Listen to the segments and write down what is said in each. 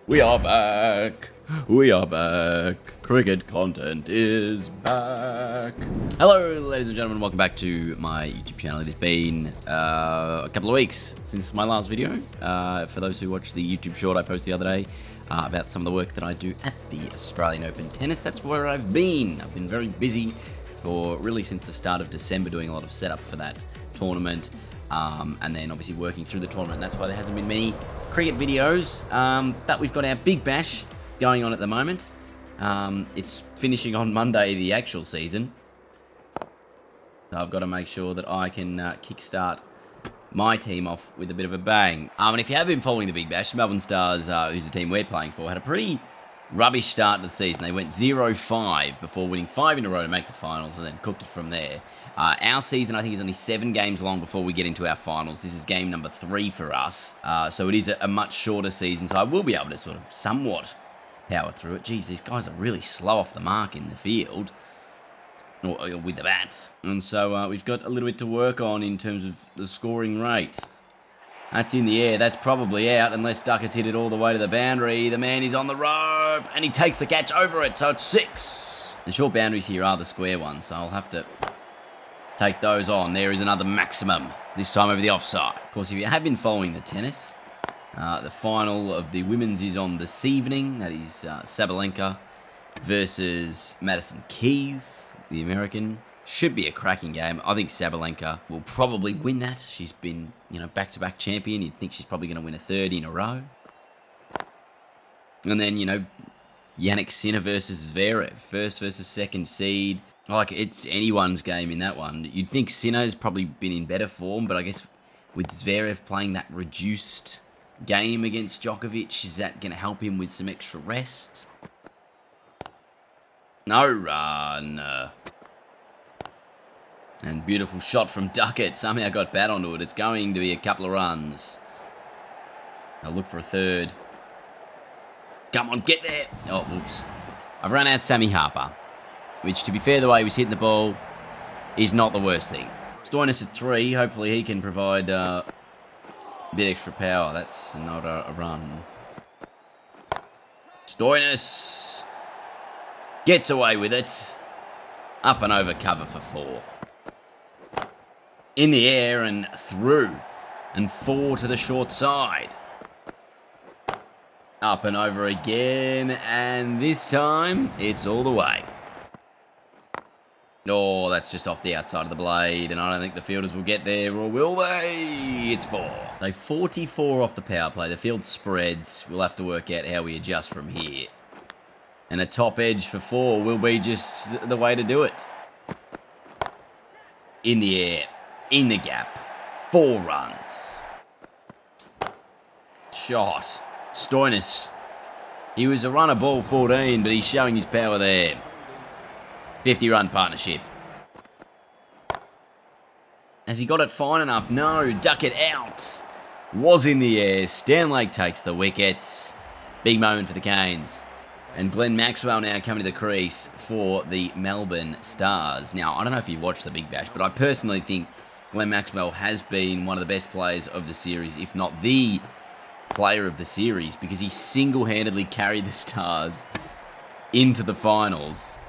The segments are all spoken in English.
We are back. We are back. Cricket content is back. Hello, ladies and gentlemen. Welcome back to my YouTube channel. It has been a couple of weeks since my last video. For those who watched the YouTube short I posted the other day about some of the work that I do at the Australian Open Tennis, that's where I've been. I've been very busy for really since the start of December doing a lot of setup for that tournament. And then obviously working through the tournament. That's why there hasn't been many cricket videos. But we've got our Big Bash going on at the moment. It's finishing on Monday, the actual season. So I've got to make sure that I can kickstart my team off with a bit of a bang. And if you have been following the Big Bash, Melbourne Stars, who's the team we're playing for, had a pretty rubbish start to the season. They went 0-5 before winning 5 in a row to make the finals and then cooked it from there. Our season, I think, is only 7 games long before we get into our finals. This is game number 3 for us. So it is a much shorter season, so I will be able to sort of somewhat power through it. Geez, these guys are really slow off the mark in the field, or with the bats. And so we've got a little bit to work on in terms of the scoring rate. That's in the air. That's probably out unless Duckett's hit it all the way to the boundary. The man is on the rope and he takes the catch over it. So it's 6. The short boundaries here are the square ones, so I'll have to take those on. There is another maximum, this time over the offside. Of course, if you have been following the tennis, the final of the women's is on this evening. That is Sabalenka versus Madison Keys, the American. Should be a cracking game. I think Sabalenka will probably win that. She's been, back-to-back champion. You'd think she's probably going to win a 3rd in a row. And then, Yannick Sinner versus Zverev. First versus second seed. Like, it's anyone's game in that one. You'd think Sinner's probably been in better form, but I guess with Zverev playing that reduced game against Djokovic, is that going to help him with some extra rest? No run. And beautiful shot from Duckett. Somehow got bat onto it. It's going to be a couple of runs. I'll look for a 3rd. Come on, get there. Oh, whoops. I've run out Sammy Harper, which, to be fair, the way he was hitting the ball is not the worst thing. Stoinis at 3. Hopefully he can provide a bit extra power. That's not a run. Stoinis gets away with it. Up and over cover for 4. In the air and through. And 4 to the short side. Up and over again. And this time, it's all the way. Oh, that's just off the outside of the blade. And I don't think the fielders will get there, or will they? It's 4. So 44 off the power play. The field spreads. We'll have to work out how we adjust from here. And a top edge for 4 will be just the way to do it. In the air. In the gap. 4 runs. Shot. Stoinis. He was a runner ball 14, but he's showing his power there. 50-run partnership. Has he got it fine enough? No. Duckett out. Was in the air. Stanlake takes the wickets. Big moment for the Canes. And Glenn Maxwell now coming to the crease for the Melbourne Stars. Now, I don't know if you watched the Big Bash, but I personally think Glenn Maxwell has been one of the best players of the series, if not the player of the series, because he single-handedly carried the Stars into the finals.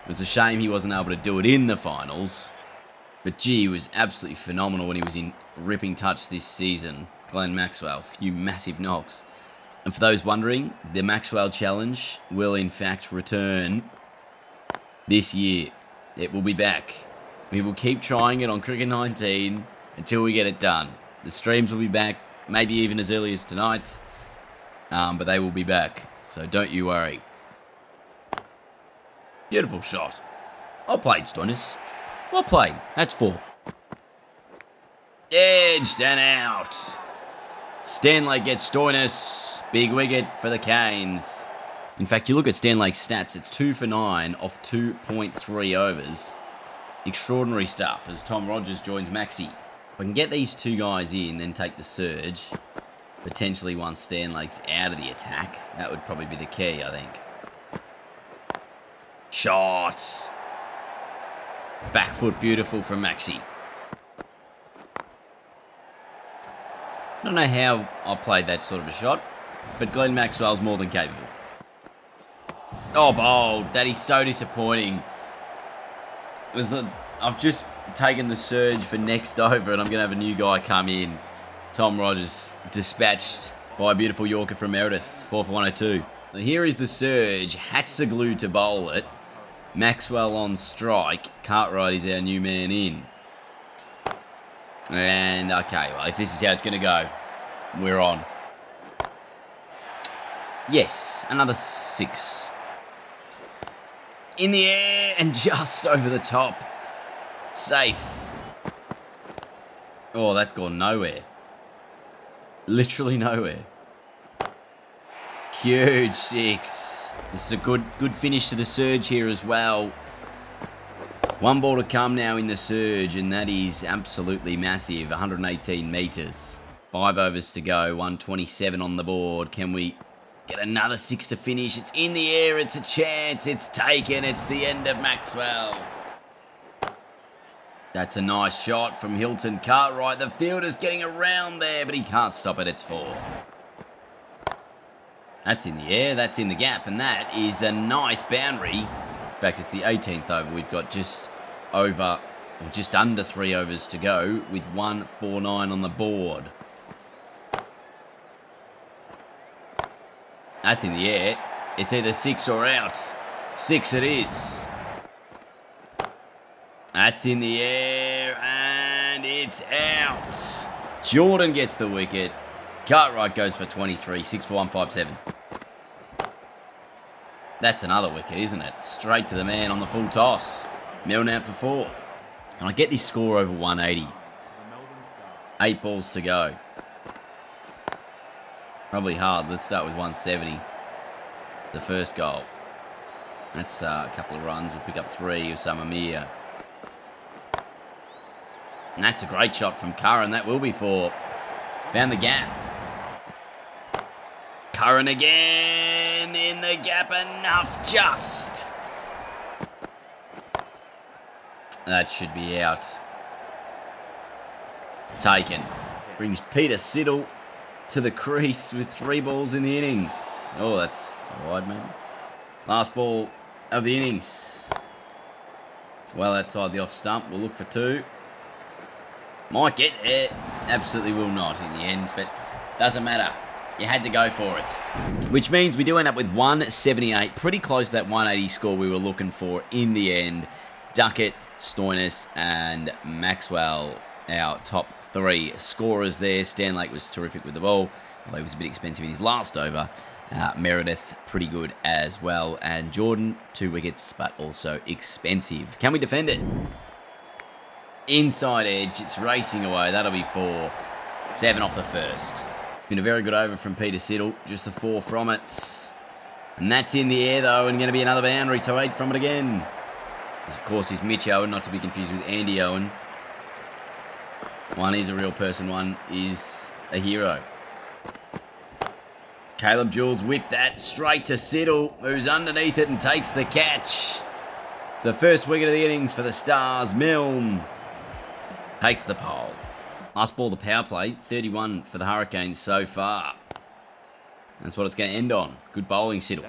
It was a shame he wasn't able to do it in the finals, but gee, he was absolutely phenomenal when he was in ripping touch this season. Glenn Maxwell, a few massive knocks. And for those wondering, the Maxwell Challenge will in fact return this year. It will be back. We will keep trying it on Cricket 19 until we get it done. The streams will be back, maybe even as early as tonight, but they will be back, so don't you worry. Beautiful shot. Well played, Stoinis. Well played. That's 4. Edged and out. Stanlake gets Stoinis. Big wicket for the Canes. In fact, you look at Stanlake's stats, it's 2 for 9 off 2.3 overs. Extraordinary stuff as Tom Rogers joins Maxi. If I can get these 2 guys in, then take the surge, potentially once Stanlake's out of the attack, that would probably be the key, I think. Shot. Back foot beautiful from Maxi. I don't know how I played that sort of a shot. but Glenn Maxwell's more than capable. Oh, bold. That is so disappointing. I've just taken the surge for next over, and I'm going to have a new guy come in. Tom Rogers dispatched by a beautiful Yorker from Meredith, 4 for 102. So here is the surge. Hatsaglu to bowl it. Maxwell on strike. Cartwright is our new man in. And, okay, well, if this is how it's going to go, we're on. Yes, another 6. In the air and just over the top. Safe. Oh, that's gone nowhere. Literally nowhere. Huge 6. This is a good finish to the surge here as well. 1 ball to come now in the surge, and that is absolutely massive. 118 metres. 5 overs to go. 127 on the board. Can we get another 6 to finish? It's in the air. It's a chance. It's taken. It's the end of Maxwell. That's a nice shot from Hilton Cartwright. The fielder's getting around there, but he can't stop it. It's 4. That's in the air. That's in the gap, and that is a nice boundary. In fact, it's the 18th over. We've got just over, or just under 3 overs to go with 149 on the board. That's in the air. It's either 6 or out. 6 it is. That's in the air, and it's out. Jordan gets the wicket. Cartwright goes for 23, 6 for 157. That's another wicket, isn't it? Straight to the man on the full toss. Milne out for 4. Can I get this score over 180? 8 balls to go. Probably hard. Let's start with 170. The first goal. That's a couple of runs. We'll pick up 3 of Samamia. And that's a great shot from Curran. That will be 4. Found the gap. Curran again in the gap. Enough just. That should be out. Taken. Brings Peter Siddle to the crease with 3 balls in the innings. Oh, that's wide, man. Last ball of the innings. It's well outside the off stump. We'll look for 2. Might get there. Absolutely will not in the end, but doesn't matter. You had to go for it. Which means we do end up with 178. Pretty close to that 180 score we were looking for in the end. Duckett, Stoinis, and Maxwell, our top 3 scorers there. Stanlake was terrific with the ball, although he was a bit expensive in his last over. Meredith, pretty good as well. And Jordan, 2 wickets, but also expensive. Can we defend it? Inside edge, it's racing away. That'll be 4. 7 off the first. Been a very good over from Peter Siddle. Just a 4 from it. And that's in the air, though, and going to be another boundary to 8 from it again. This, of course, is Mitch Owen, not to be confused with Andy Owen. One is a real person, one is a hero. Caleb Jules whipped that straight to Siddle, who's underneath it and takes the catch. It's the first wicket of the innings for the Stars. Milne takes the pole. Last ball of the power play, 31 for the Hurricanes so far. That's what it's going to end on. Good bowling, Siddle.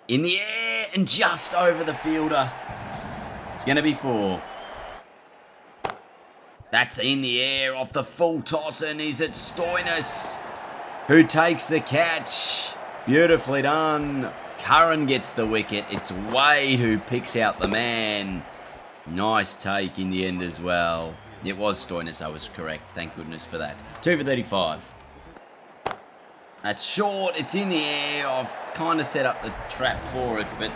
In the air and just over the fielder. It's going to be 4. That's in the air off the full toss, and is it Stoinis who takes the catch? Beautifully done. Curran gets the wicket. It's Wade who picks out the man. Nice take in the end as well. It was Stoinis, I was correct. Thank goodness for that. 2 for 35. That's short. It's in the air. I've kind of set up the trap for it, but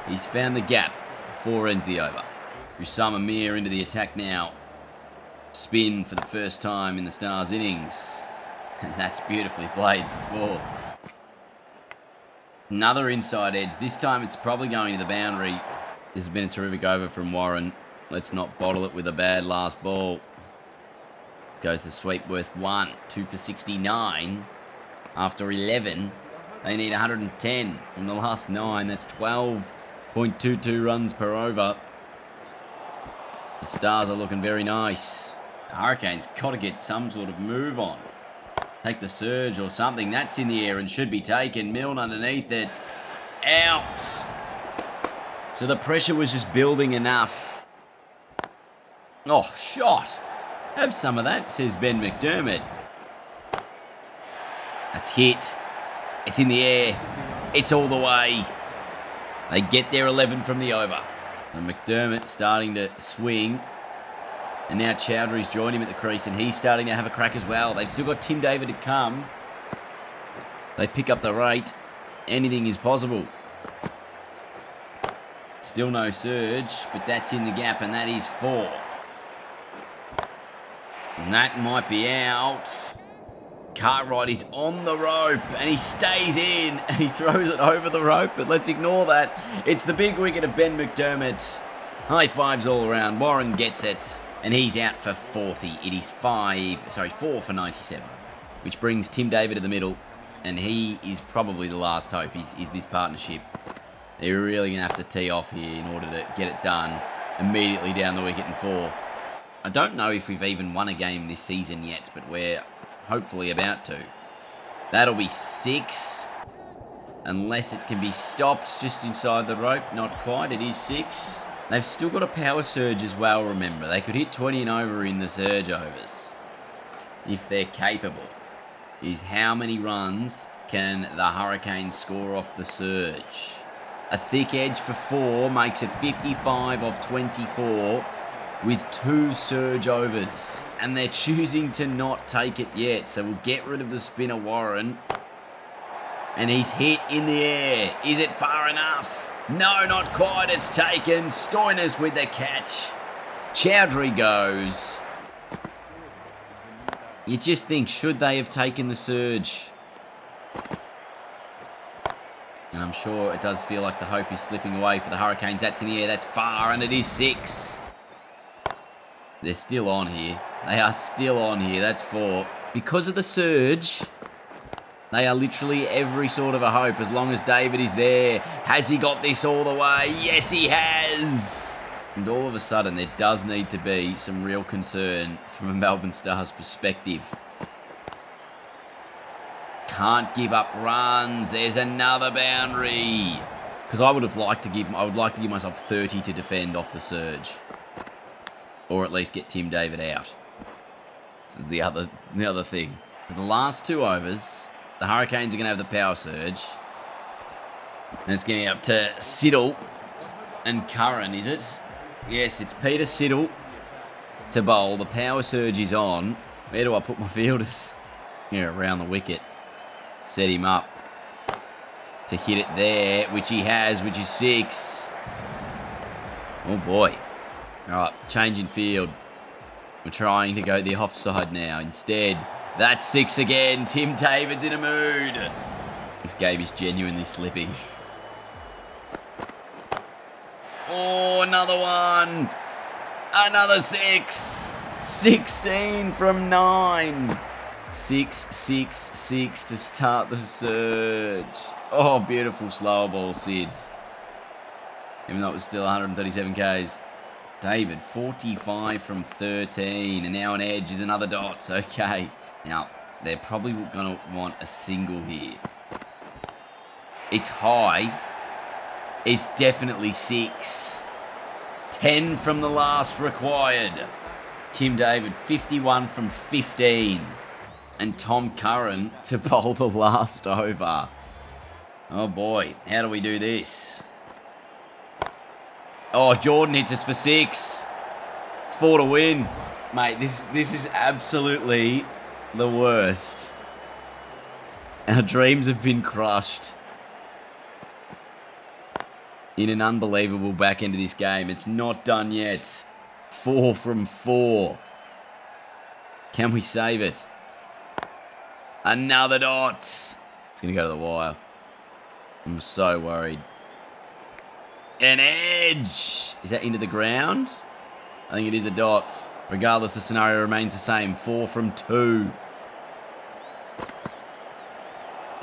he's found the gap. 4 ends the over. Usama Mir into the attack now. Spin for the first time in the Stars innings. That's beautifully played for 4. Another inside edge. This time it's probably going to the boundary. This has been a terrific over from Warren. Let's not bottle it with a bad last ball. This goes to Sweetworth 1. 2 for 69. After 11, they need 110 from the last 9. That's 12.22 runs per over. The Stars are looking very nice. The Hurricanes got to get some sort of move on. Take the surge or something. That's in the air and should be taken. Milne underneath it. Out. So the pressure was just building enough. Oh, shot. Have some of that, says Ben McDermott. That's hit. It's in the air. It's all the way. They get their 11 from the over. And McDermott starting to swing. And now Chowdhury's joined him at the crease, and he's starting to have a crack as well. They've still got Tim David to come. They pick up the rate. Anything is possible. Still no surge, but that's in the gap, and that is 4. And that might be out. Cartwright is on the rope, and he stays in, and he throws it over the rope, but let's ignore that. It's the big wicket of Ben McDermott. High fives all around. Warren gets it. And he's out for 40. It is 4 for 97. Which brings Tim David to the middle. And he is probably the last hope, is this partnership. They're really going to have to tee off here in order to get it done. Immediately down the wicket in 4. I don't know if we've even won a game this season yet, but we're hopefully about to. That'll be 6. Unless it can be stopped just inside the rope. Not quite. It is 6. They've still got a power surge as well, remember. They could hit 20 and over in the surge overs. If they're capable. Is how many runs can the Hurricanes score off the surge? A thick edge for 4 makes it 55 of 24 with 2 surge overs. And they're choosing to not take it yet. So we'll get rid of the spinner Warren. And he's hit in the air. Is it far enough? No, not quite. It's taken. Stoinis with the catch. Chowdhury goes. You just think, should they have taken the surge? And I'm sure it does feel like the hope is slipping away for the Hurricanes. That's in the air. That's far, and it is 6. They're still on here. They are still on here. That's 4. Because of the surge, they are literally every sort of a hope as long as David is there. Has he got this all the way? Yes, he has. And all of a sudden, there does need to be some real concern from a Melbourne Stars perspective. Can't give up runs. There's another boundary. Because I would like to give myself 30 to defend off the surge. Or at least get Tim David out. It's the other thing. For the last 2 overs, the Hurricanes are going to have the power surge. And it's getting up to Siddle and Curran, is it? Yes, it's Peter Siddle to bowl. The power surge is on. Where do I put my fielders? Here, around the wicket. Set him up to hit it there, which he has, which is 6. Oh, boy. All right, change in field. We're trying to go the offside now. Instead, that's 6 again. Tim David's in a mood. This game is genuinely slipping. Oh, another one. Another 6. 16 from 9. 6, 6, 6 to start the surge. Oh, beautiful slow ball, Sids. Even though it was still 137 Ks. David, 45 from 13. And now an edge is another dot. Okay. Now, they're probably going to want a single here. It's high. It's definitely 6. 10 from the last required. Tim David, 51 from 15. And Tom Curran to bowl the last over. Oh boy, how do we do this? Oh, Jordan hits us for 6. It's 4 to win. Mate, this is absolutely the worst. Our dreams have been crushed. In an unbelievable back end of this game. It's not done yet. 4 from 4. Can we save it? Another dot. It's going to go to the wire. I'm so worried. An edge. Is that into the ground? I think it is a dot. Regardless, the scenario remains the same. 4 from 2.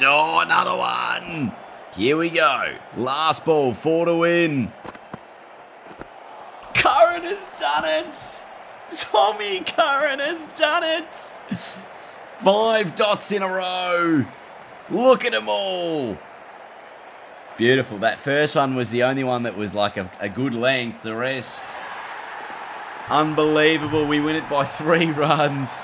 Oh, another one. Here we go. Last ball, 4 to win. Curran has done it. Tommy Curran has done it. 5 dots in a row. Look at them all. Beautiful. That first one was the only one that was like a good length. The rest, unbelievable. We win it by 3 runs.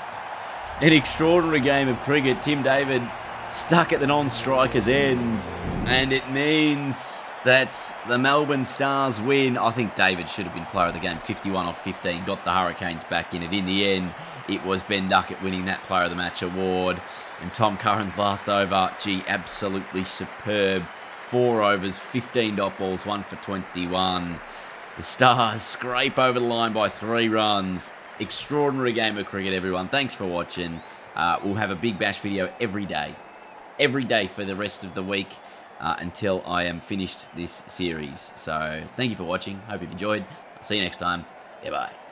An extraordinary game of cricket. Tim David stuck at the non-striker's end. And it means that the Melbourne Stars win. I think David should have been player of the game. 51 off 15. Got the Hurricanes back in it. In the end, it was Ben Duckett winning that player of the match award. And Tom Curran's last over, gee, absolutely superb. 4 overs, 15 dot balls, 1 for 21. The Stars scrape over the line by 3 runs. Extraordinary game of cricket, everyone. Thanks for watching. We'll have a Big Bash video every day for the rest of the week until I am finished this series. So thank you for watching. Hope you've enjoyed. I'll see you next time. Bye-bye.